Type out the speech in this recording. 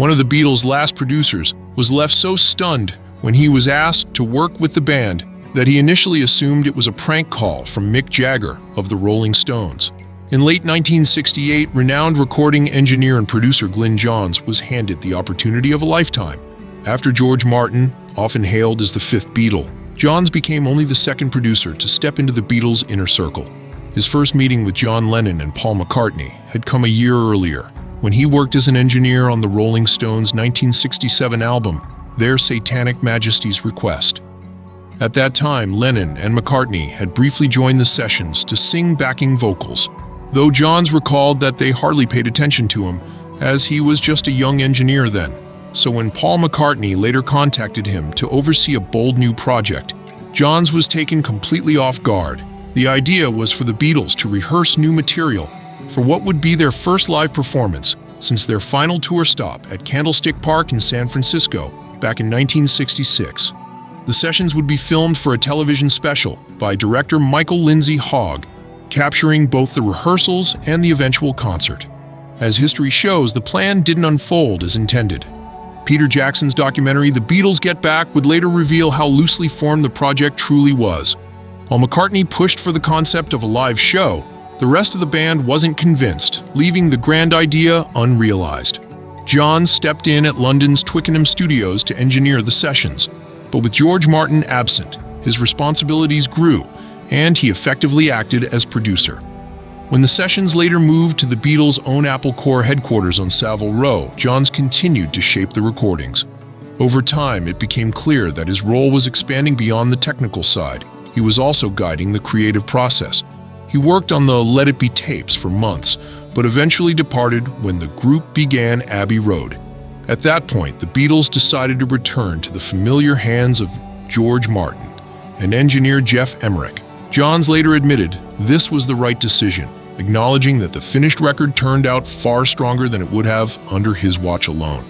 One of the Beatles' last producers was left so stunned when he was asked to work with the band that he initially assumed it was a prank call from Mick Jagger of the Rolling Stones. In late 1968, renowned recording engineer and producer Glyn Johns was handed the opportunity of a lifetime. After George Martin, often hailed as the fifth Beatle, Johns became only the second producer to step into the Beatles' inner circle. His first meeting with John Lennon and Paul McCartney had come a year earlier, when he worked as an engineer on the Rolling Stones' 1967 album, Their Satanic Majesty's Request. At that time, Lennon and McCartney had briefly joined the sessions to sing backing vocals, though Johns recalled that they hardly paid attention to him, as he was just a young engineer then. So when Paul McCartney later contacted him to oversee a bold new project, Johns was taken completely off guard. The idea was for the Beatles to rehearse new material for what would be their first live performance since their final tour stop at Candlestick Park in San Francisco back in 1966. The sessions would be filmed for a television special by director Michael Lindsay Hogg, capturing both the rehearsals and the eventual concert. As history shows, the plan didn't unfold as intended. Peter Jackson's documentary, The Beatles Get Back, would later reveal how loosely formed the project truly was. While McCartney pushed for the concept of a live show, the rest of the band wasn't convinced, leaving the grand idea unrealized. Johns stepped in at London's Twickenham studios to engineer the sessions, but with George Martin absent, his responsibilities grew, and he effectively acted as producer. When the sessions later moved to the Beatles' own Apple Corps headquarters on Savile Row, Johns continued to shape the recordings. Over time, it became clear that his role was expanding beyond the technical side. He was also guiding the creative process. He worked on the Let It Be tapes for months, but eventually departed when the group began Abbey Road. At that point, the Beatles decided to return to the familiar hands of George Martin and engineer Geoff Emerick. Johns later admitted this was the right decision, acknowledging that the finished record turned out far stronger than it would have under his watch alone.